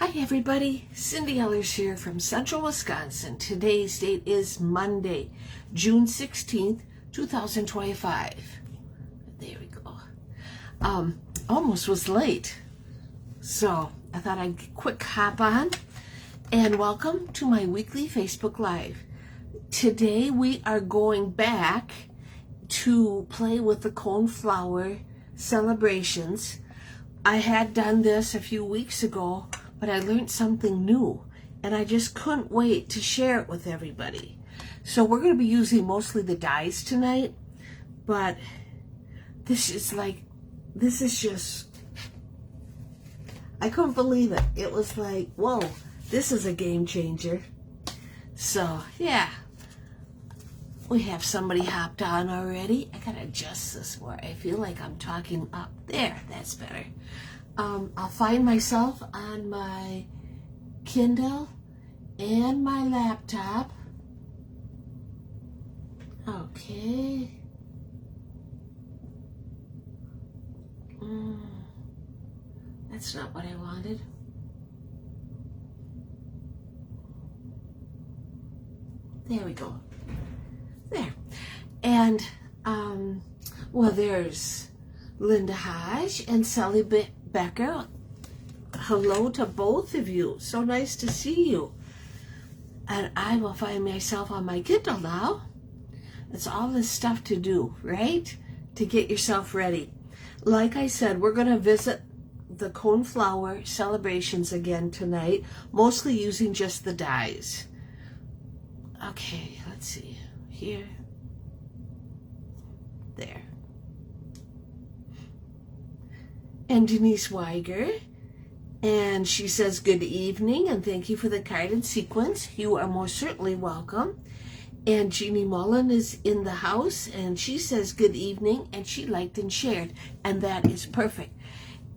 Hi everybody, Cindy Ellers here from Central Wisconsin. Today's date is Monday, June 16th, 2025. There we go. Almost was late, so I thought I'd quick hop on and welcome to my weekly Facebook Live. Today we are going back to play with the Coneflower celebrations. I had done this a few weeks ago, but I learned something new, and I just couldn't wait to share it with everybody. So we're going to be using mostly the dies tonight, but this is just, I couldn't believe it. It was like, whoa, this is a game changer. So, yeah. We have somebody hopped on already. I gotta adjust this more. I feel like I'm talking up. There, that's better. I'll find myself on my Kindle and my laptop. Okay. That's not what I wanted. There we go. There. And, well, there's Linda Hodge and Sally Becker. Hello to both of you. So nice to see you. And I will find myself on my Kindle now. It's all this stuff to do, right? To get yourself ready. Like I said, we're going to visit the Coneflower celebrations again tonight, mostly using just the dies. Okay, let's see. Here. There. And Denise Weiger. And she says, good evening, and thank you for the card and sequence. You are most certainly welcome. And Jeannie Mullen is in the house, and she says, good evening, and she liked and shared. And that is perfect.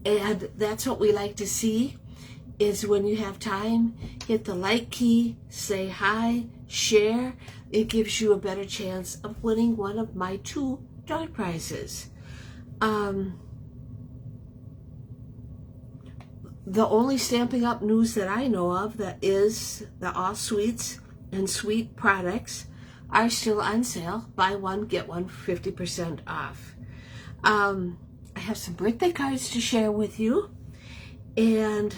And that's what we like to see, is when you have time, hit the like key, say hi, share. It gives you a better chance of winning one of my 2 dog prizes. The only Stampin' Up news that I know of that is the All Sweets and Sweet products are still on sale. Buy one, get one 50% off. I have some birthday cards to share with you. And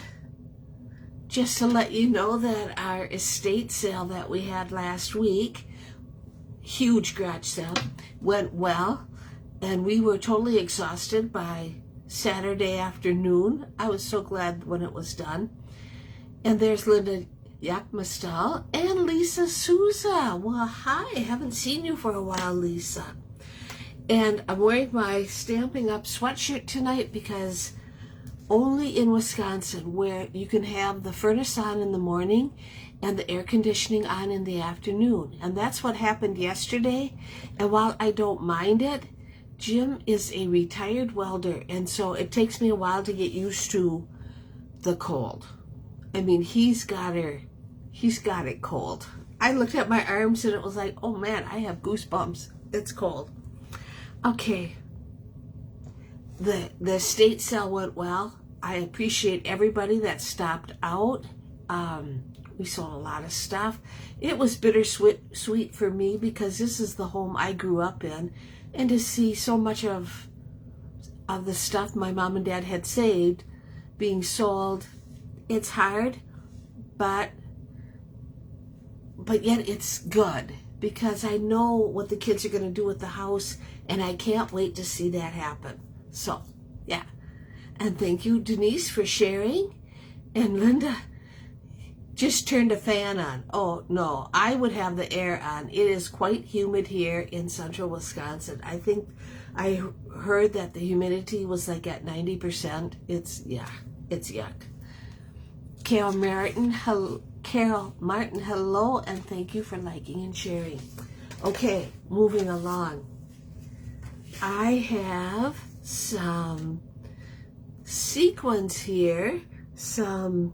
just to let you know that our estate sale that we had last week, huge garage sale, went well, and we were totally exhausted by Saturday afternoon. I was so glad when it was done. And there's Linda Yakmastal and Lisa Souza. Well, hi, haven't seen you for a while, Lisa. And I'm wearing my Stampin' Up sweatshirt tonight because only in Wisconsin, where you can have the furnace on in the morning and the air conditioning on in the afternoon. And that's what happened yesterday. And while I don't mind it, Jim is a retired welder, and so it takes me a while to get used to the cold. I mean, he's got it cold. I looked at my arms and it was like, oh man, I have goosebumps. It's cold. Okay. The estate sale went well. I appreciate everybody that stopped out. We sold a lot of stuff. It was bittersweet for me because this is the home I grew up in, and to see so much of the stuff my mom and dad had saved being sold, it's hard, but yet it's good because I know what the kids are going to do with the house, and I can't wait to see that happen. So, yeah. And thank you, Denise, for sharing. And Linda just turned a fan on. Oh, no, I would have the air on. It is quite humid here in central Wisconsin. I think I heard that the humidity was like at 90%. It's yuck. Carol Martin, hello, and thank you for liking and sharing. Okay, moving along. I have some sequins here, some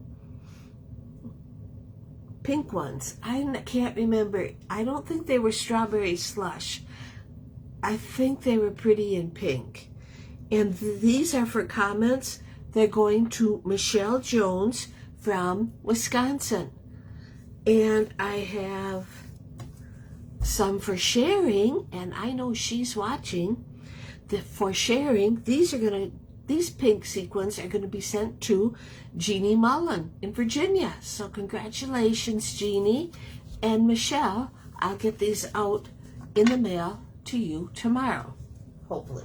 pink ones. I can't remember. I don't think they were strawberry slush. I think they were pretty in pink. And these are for comments. They're going to Michelle Jones, from Wisconsin. And I have some for sharing, and I know she's watching. For sharing, these pink sequins are gonna be sent to Jeannie Mullen in Virginia. So congratulations, Jeannie and Michelle. I'll get these out in the mail to you tomorrow, hopefully.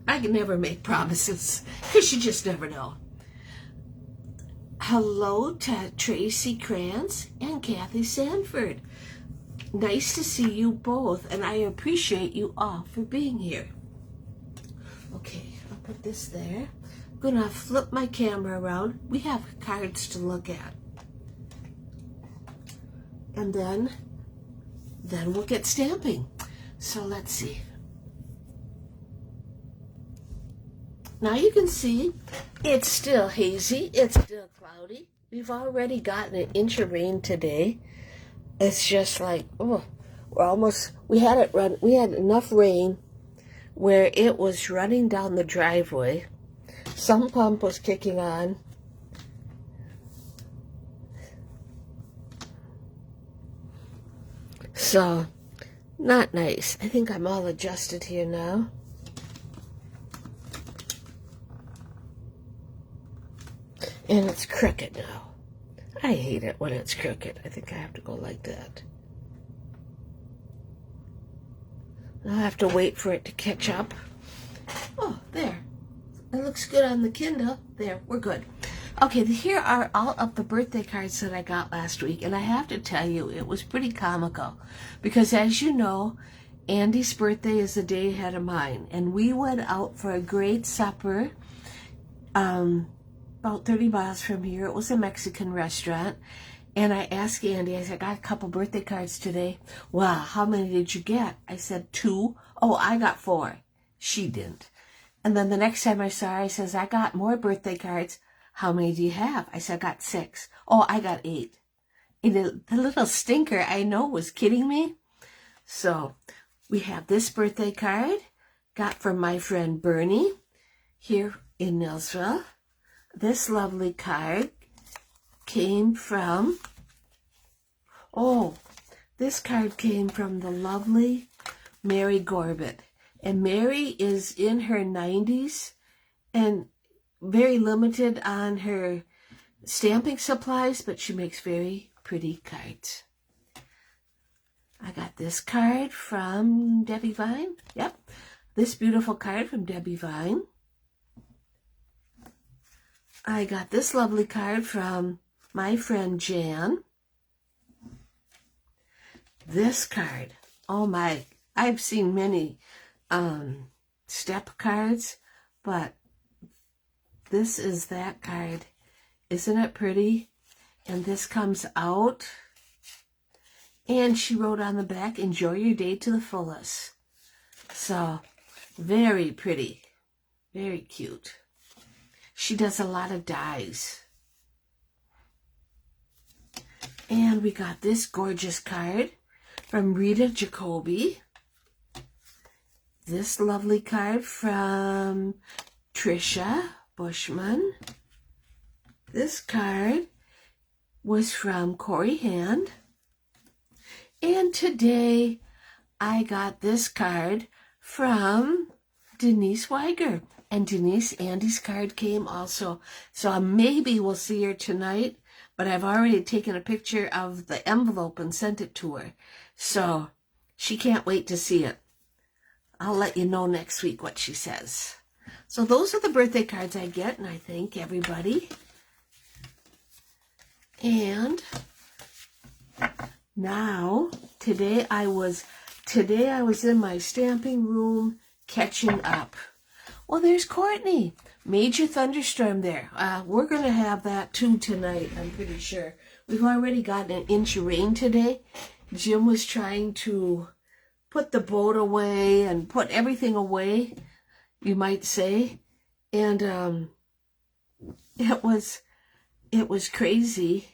I can never make promises because you just never know. Hello to Tracy Krantz and Kathy Sanford. Nice to see you both, and I appreciate you all for being here. Okay, I'll put this there. I'm gonna flip my camera around. We have cards to look at. And then we'll get stamping. So let's see. Now you can see it's still hazy, it's still cloudy. We've already gotten an inch of rain today. It's just like, oh, we had enough rain where it was running down the driveway. Some pump was kicking on. So, not nice. I think I'm all adjusted here now. And it's crooked now. I hate it when it's crooked. I think I have to go like that. I'll have to wait for it to catch up. Oh, there. It looks good on the Kindle. There, we're good. Okay, here are all of the birthday cards that I got last week. And I have to tell you, it was pretty comical. Because as you know, Andy's birthday is a day ahead of mine. And we went out for a great supper. About 30 miles from here. It was a Mexican restaurant. And I asked Andy, I said, I got a couple birthday cards today. Wow, how many did you get? I said 2. Oh, I got 4. She didn't. And then the next time I saw her, I says, I got more birthday cards. How many do you have? I said, I got 6. Oh, I got 8. And the little stinker I know was kidding me. So we have this birthday card. Got from my friend Bernie here in Nelsville. This lovely card came from, this card came from the lovely Mary Gorbett. And Mary is in her 90s and very limited on her stamping supplies, but she makes very pretty cards. I got this card from Debbie Vine. Yep, this beautiful card from Debbie Vine. I got this lovely card from my friend Jan. This card, oh my, I've seen many step cards, but this is that card. Isn't it pretty? And this comes out, and she wrote on the back, enjoy your day to the fullest. So, very pretty, very cute. She does a lot of dies. And we got this gorgeous card from Rita Jacoby. This lovely card from Trisha Bushman. This card was from Corey Hand. And today I got this card from Denise Weiger. And Denise, Andy's card came also. So maybe we'll see her tonight. But I've already taken a picture of the envelope and sent it to her. So she can't wait to see it. I'll let you know next week what she says. So those are the birthday cards I get. And I thank everybody. And now, today I was in my stamping room catching up. Well, there's Courtney. Major thunderstorm there. We're going to have that too tonight, I'm pretty sure. We've already gotten an inch of rain today. Jim was trying to put the boat away and put everything away, you might say. And it was crazy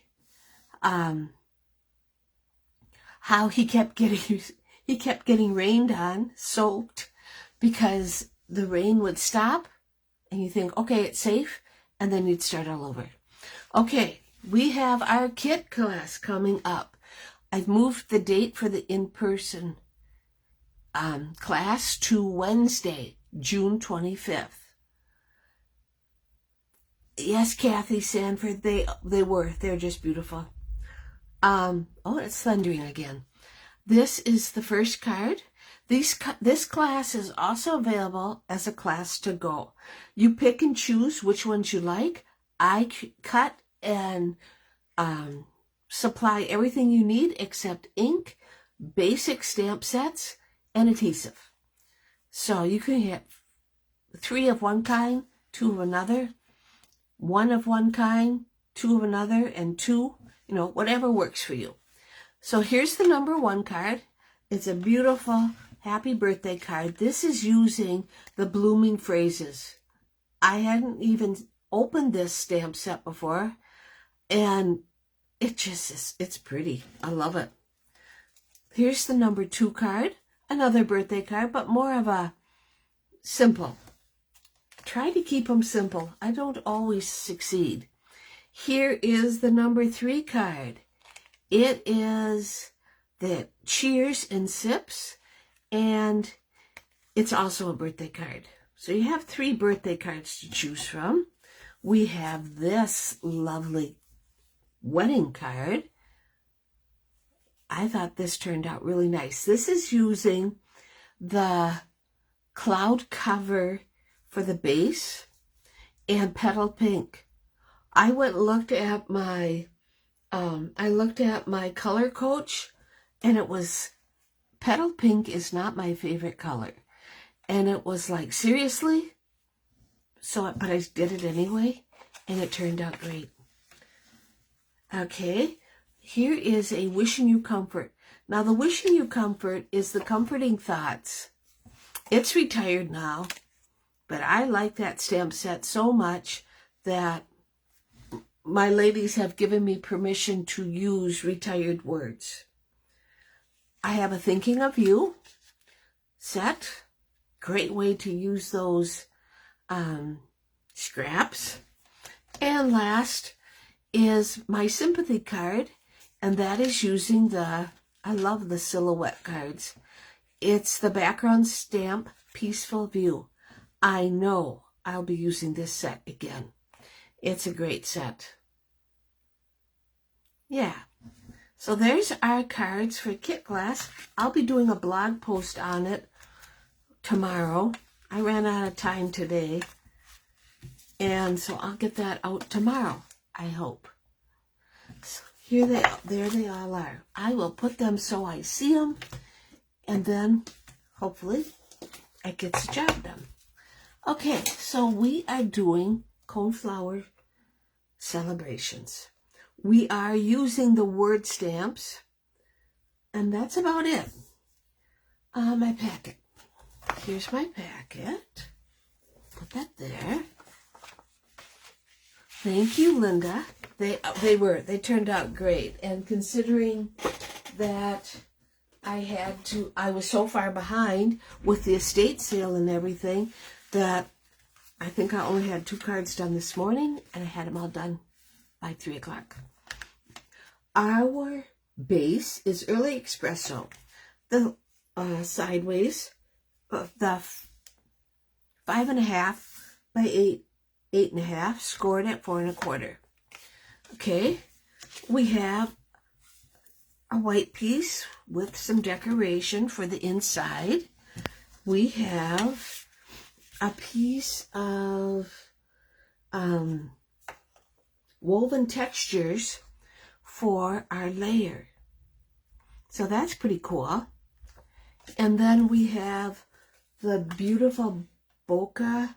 how he kept getting rained on, soaked, because the rain would stop and you think, okay, it's safe, and then you'd start all over. Okay, we have our kit class coming up. I've moved the date for the in-person class to Wednesday, June 25th. Yes, Kathy Sanford, they're just beautiful. Oh, it's thundering again. This is the first card. This class is also available as a class to go. You pick and choose which ones you like. I cut and supply everything you need except ink, basic stamp sets, and adhesive. So you can have 3 of one kind, 2 of another, 1 of one kind, 2 of another, and 2, whatever works for you. So here's the number 1 card. It's a beautiful happy birthday card. This is using the blooming phrases. I hadn't even opened this stamp set before, and it just is, it's pretty. I love it. Here's the number 2 card, another birthday card, but more of a simple. Try to keep them simple. I don't always succeed. Here is the number 3 card. It is the cheers and sips, and it's also a birthday card. So you have 3 birthday cards to choose from. We have this lovely wedding card. I thought this turned out really nice. This is using the cloud cover for the base and petal pink. I went and looked at my color coach, and it was petal pink is not my favorite color. And it was like, seriously? But I did it anyway, and it turned out great. Okay, here is a wishing you comfort. Now, the wishing you comfort is the comforting thoughts. It's retired now, but I like that stamp set so much that my ladies have given me permission to use retired words. I have a thinking of you set. Great way to use those scraps. And last is my sympathy card, and that is using I love the silhouette cards. It's the background stamp Peaceful View. I know I'll be using this set again. It's a great set. Yeah. So there's our cards for kit class. I'll be doing a blog post on it tomorrow. I ran out of time today, and so I'll get that out tomorrow, I hope. So there they all are. I will put them so I see them, and then hopefully it gets the job done. Okay, so we are doing Coneflower celebrations. We are using the word stamps, and that's about it. My packet. Here's my packet. Put that there. Thank you, Linda. They turned out great. And considering that I was so far behind with the estate sale and everything that I think I only had 2 cards done this morning, and I had them all done by 3 o'clock. Our base is early espresso. The sideways, the 5.5 by 8.5, scored at 4 1/4. Okay, we have a white piece with some decoration for the inside. We have a piece of woven textures for our layer. So that's pretty cool. And then we have the beautiful bokeh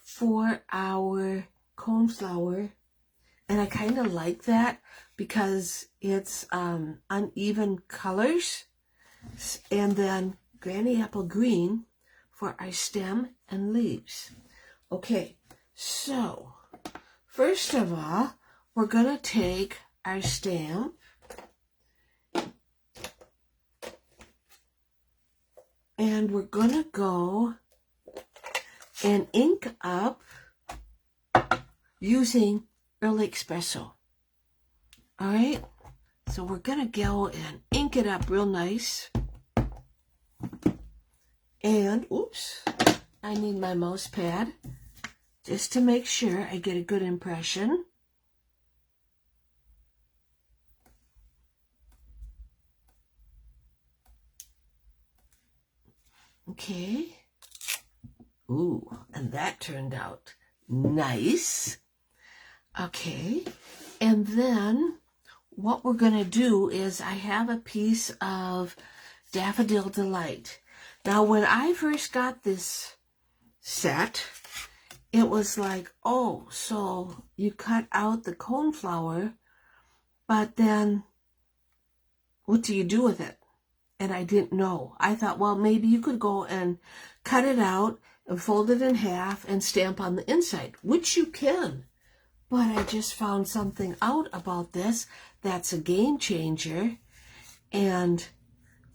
for our coneflower. And I kind of like that because it's uneven colors. And then granny apple green for our stem and leaves. Okay, so first of all, we're going to take our stamp and we're going to go and ink up using Early Espresso. All right, so we're gonna go and ink it up real nice. And, oops, I need my mouse pad just to make sure I get a good impression. Okay. Ooh, and that turned out nice. Okay, and then what we're going to do is I have a piece of Daffodil Delight. Now, when I first got this set, it was like, oh, so you cut out the coneflower, but then what do you do with it? And I didn't know. I thought, well, maybe you could go and cut it out and fold it in half and stamp on the inside, which you can. But I just found something out about this that's a game changer and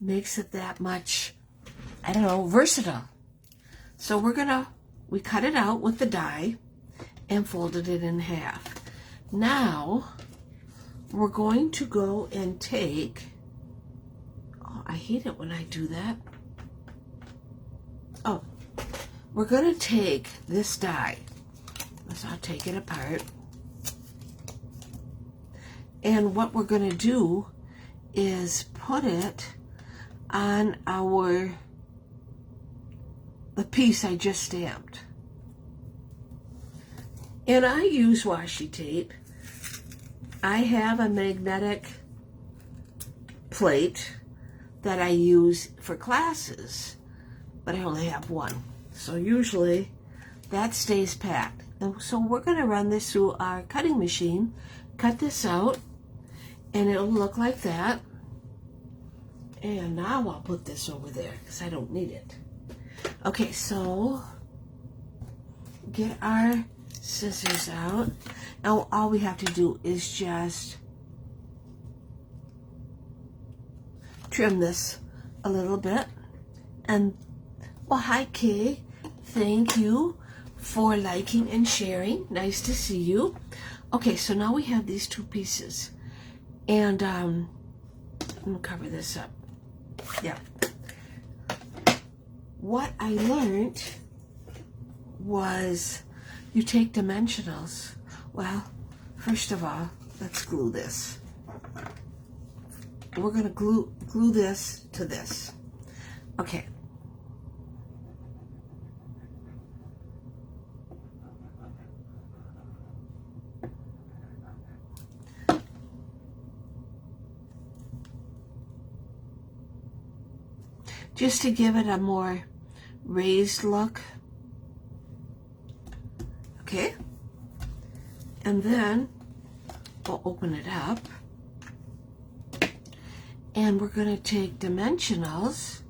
makes it that much, I don't know, versatile. So we cut it out with the die and folded it in half. Now, we're going to go and take, oh, I hate it when I do that. Oh, we're going to take this die. So I'll take it apart. And what we're going to do is put it on the piece I just stamped. And I use washi tape. I have a magnetic plate that I use for classes, but I only have one. So usually that stays packed. And so we're going to run this through our cutting machine, cut this out, and it'll look like that. And now I'll put this over there because I don't need it. Okay, so get our scissors out. Now all we have to do is just trim this a little bit. And, well, hi Kay. Thank you for liking and sharing. Nice to see you. Okay, so now we have these two pieces. And I'm gonna cover this up. Yeah. What I learned was you take dimensionals. Well, first of all, let's glue this. We're gonna glue this to this. Okay. Just to give it a more raised look. Okay. And then we'll open it up. And we're going to take dimensionals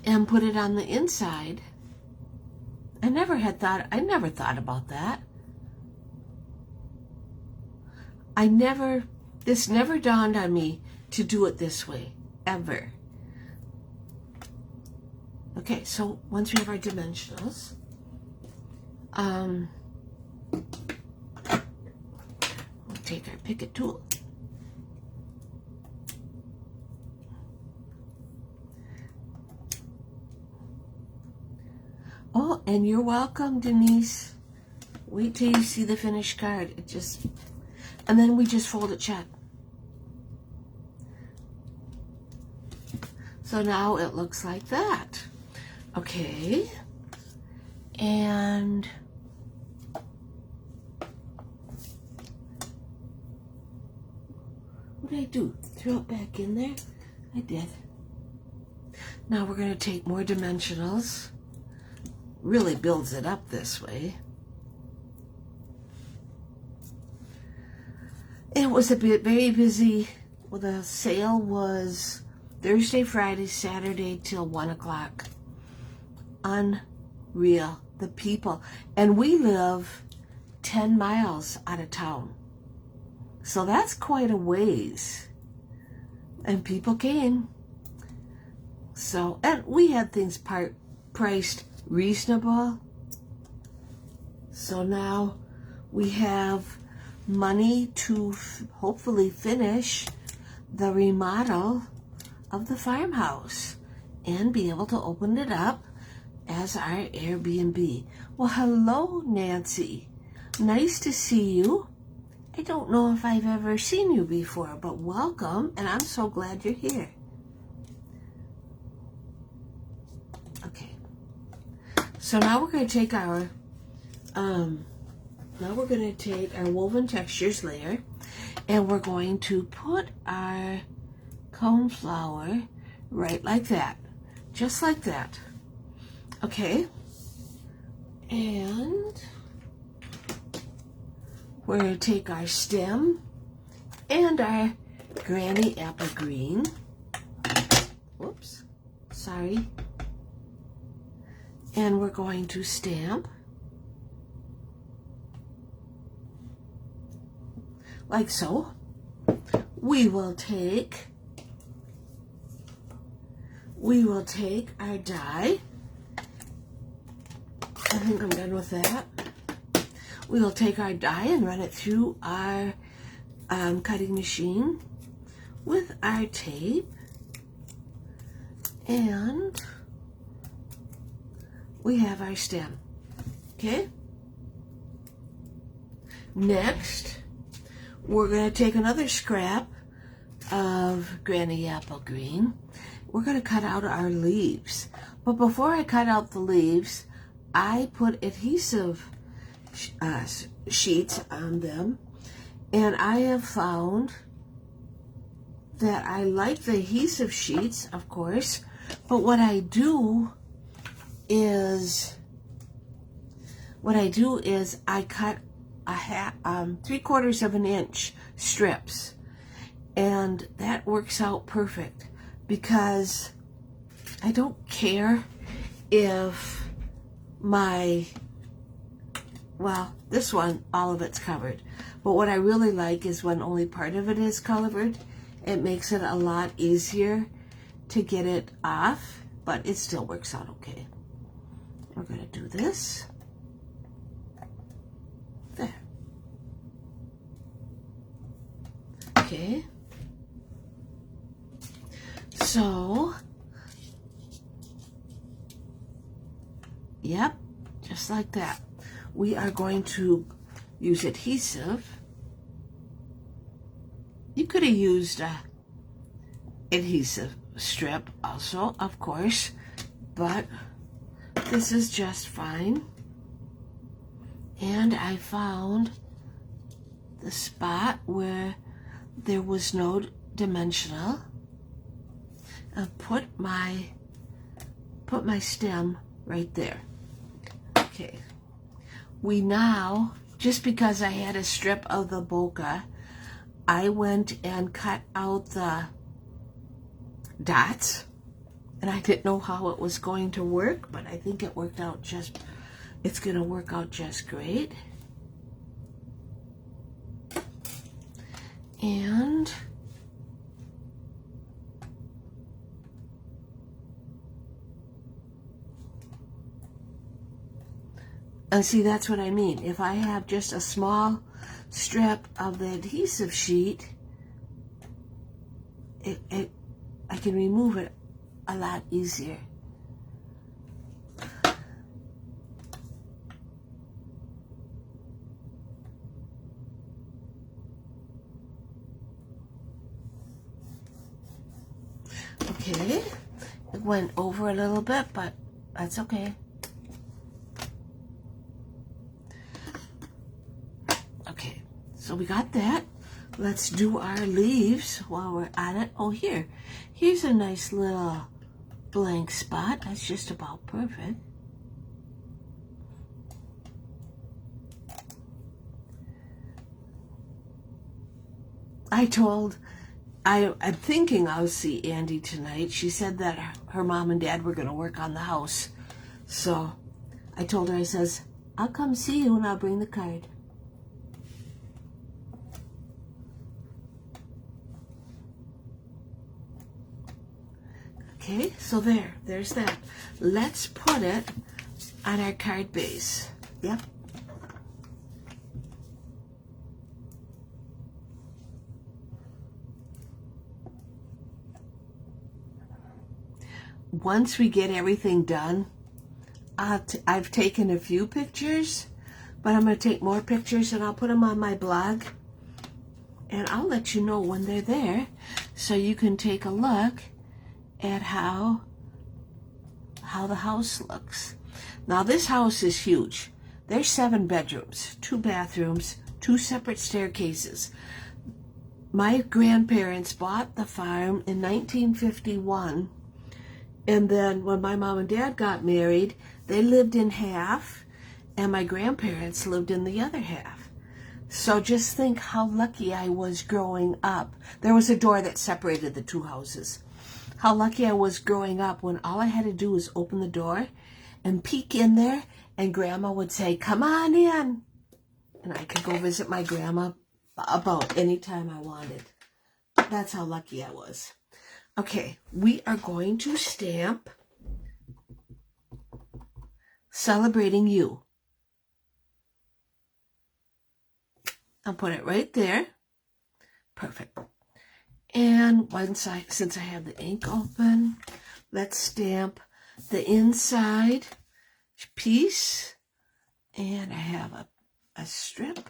and put it on the inside. I never thought about that. This never dawned on me to do it this way, ever. Okay, so once we have our dimensionals, we'll take our Picket tool. Oh, and you're welcome, Denise. Wait till you see the finished card. And then we just fold it shut. So now it looks like that. Okay. And what did I do? Throw it back in there? I did. Now we're going to take more dimensionals. Really builds it up this way. It was very busy. Well, the sale was Thursday, Friday, Saturday till 1 o'clock. Unreal. The people. And we live 10 miles out of town. So that's quite a ways. And people came. So, and we had things priced reasonable. So now we have money to hopefully finish the remodel of the farmhouse and be able to open it up as our Airbnb. Well, hello, Nancy. Nice to see you. I don't know if I've ever seen you before, but welcome, and I'm so glad you're here. Okay. So now we're going to take our woven textures layer, and we're going to put our coneflower right like that, just like that. Okay, and we're going to take our stem and our granny apple green. Whoops, sorry. And we're going to stamp like so. We will take our die. I think I'm done with that. We will take our die and run it through our cutting machine with our tape, and we have our stem. Okay? Next, we're going to take another scrap of granny apple green. We're going to cut out our leaves. But before I cut out the leaves, I put adhesive sheets on them, and I have found that I like the adhesive sheets, of course, but what I do is I cut a 3/4 of an inch strips, and that works out perfect because I don't care if this one, all of it's covered. But what I really like is when only part of it is covered. It makes it a lot easier to get it off, but it still works out okay. We're going to do this. There. Okay. So, yep, just like that. We are going to use adhesive. You could have used a adhesive strip also, of course, but this is just fine. And I found the spot where there was no dimensional. I put my stem right there. Okay. We now, just because I had a strip of the bokeh, I went and cut out the dots, and I didn't know how it was going to work, but I think it worked out it's going to work out just great. And see, that's what I mean. If I have just a small strip of the adhesive sheet, I can remove it a lot easier. Okay, it went over a little bit, but that's okay. Okay, so we got that. Let's do our leaves while we're at it. Oh, here's a nice little blank spot. That's just about perfect. I'm thinking I'll see Andy tonight. She said that her mom and dad were going to work on the house. So I told her, I says, I'll come see you and I'll bring the card. Okay, so there's that. Let's put it on our card base. Yep. once we get everything done, I've taken a few pictures, but I'm going to take more pictures and I'll put them on my blog. And I'll let you know when they're there so you can take a look at how the house looks. Now this house is huge. There's 7 bedrooms, 2 bathrooms, 2 separate staircases. My grandparents bought the farm in 1951, and then when my mom and dad got married, they lived in half, and my grandparents lived in the other half. So just think how lucky I was growing up. There was a door that separated the 2 houses. How lucky I was growing up when all I had to do was open the door and peek in there, and Grandma would say, "Come on in." And I could go visit my grandma about any time I wanted. That's how lucky I was. Okay, we are going to stamp Celebrating You. I'll put it right there. Perfect. And since I have the ink open, let's stamp the inside piece. And I have a strip.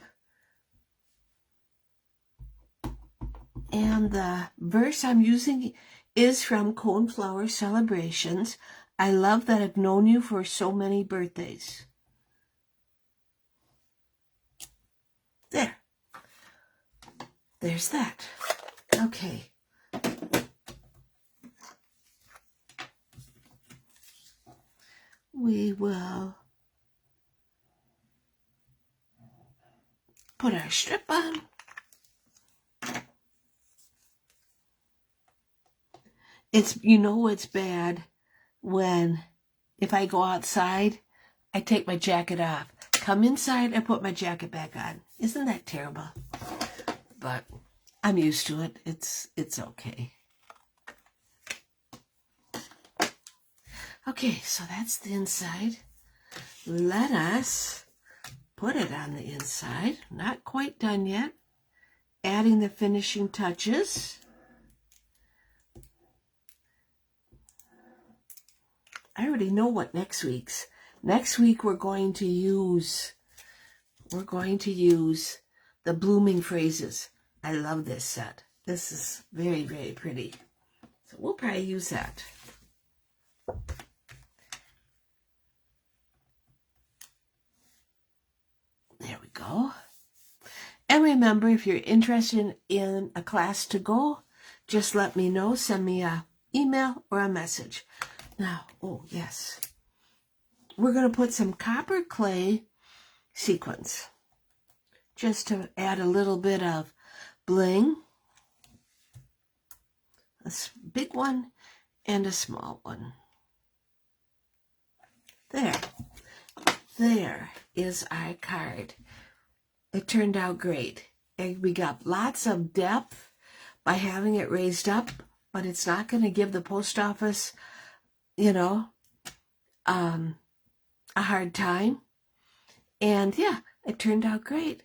And the verse I'm using is from Coneflower Celebrations. I love that I've known you for so many birthdays. There. There's that. Okay. We will put our strip on. It's bad when, if I go outside, I take my jacket off. Come inside, I put my jacket back on. Isn't that terrible? But I'm used to it. It's okay. Okay, so that's the inside. Let us put it on the inside. Not quite done yet. Adding the finishing touches. I already know what next week's. Next week we're going to use the blooming phrases. I love this set. This is very, very pretty. So we'll probably use that. There we go. And remember, if you're interested in a class to go, just let me know. Send me an email or a message. Now, oh yes, we're going to put some copper clay sequins just to add a little bit of bling. A big one and a small one. There is our card. It turned out great. And we got lots of depth by having it raised up, but it's not going to give the post office, a hard time. And yeah, it turned out great.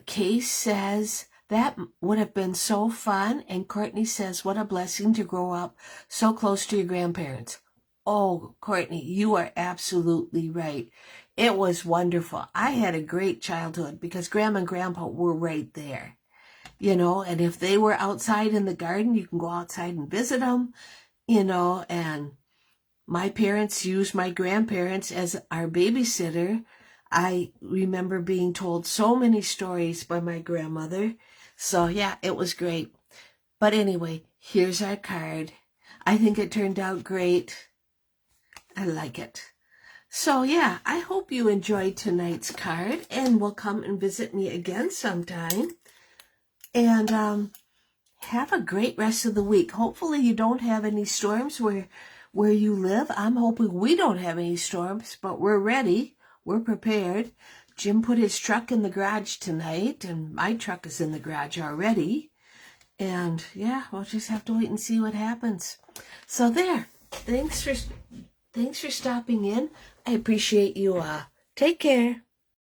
Case says, that would have been so fun. And Courtney says, what a blessing to grow up so close to your grandparents. Oh, Courtney, you are absolutely right. It was wonderful. I had a great childhood because Grandma and Grandpa were right there. And if they were outside in the garden, you can go outside and visit them, and my parents used my grandparents as our babysitter. I remember being told so many stories by my grandmother. So yeah, it was great. But anyway, here's our card. I think it turned out great. I like it. So yeah, I hope you enjoyed tonight's card and will come and visit me again sometime. And have a great rest of the week. Hopefully you don't have any storms where you live. I'm hoping we don't have any storms, but we're ready. We're prepared. Jim put his truck in the garage tonight, and my truck is in the garage already. And yeah, we'll just have to wait and see what happens. So there. Thanks for stopping in. I appreciate you. Take care.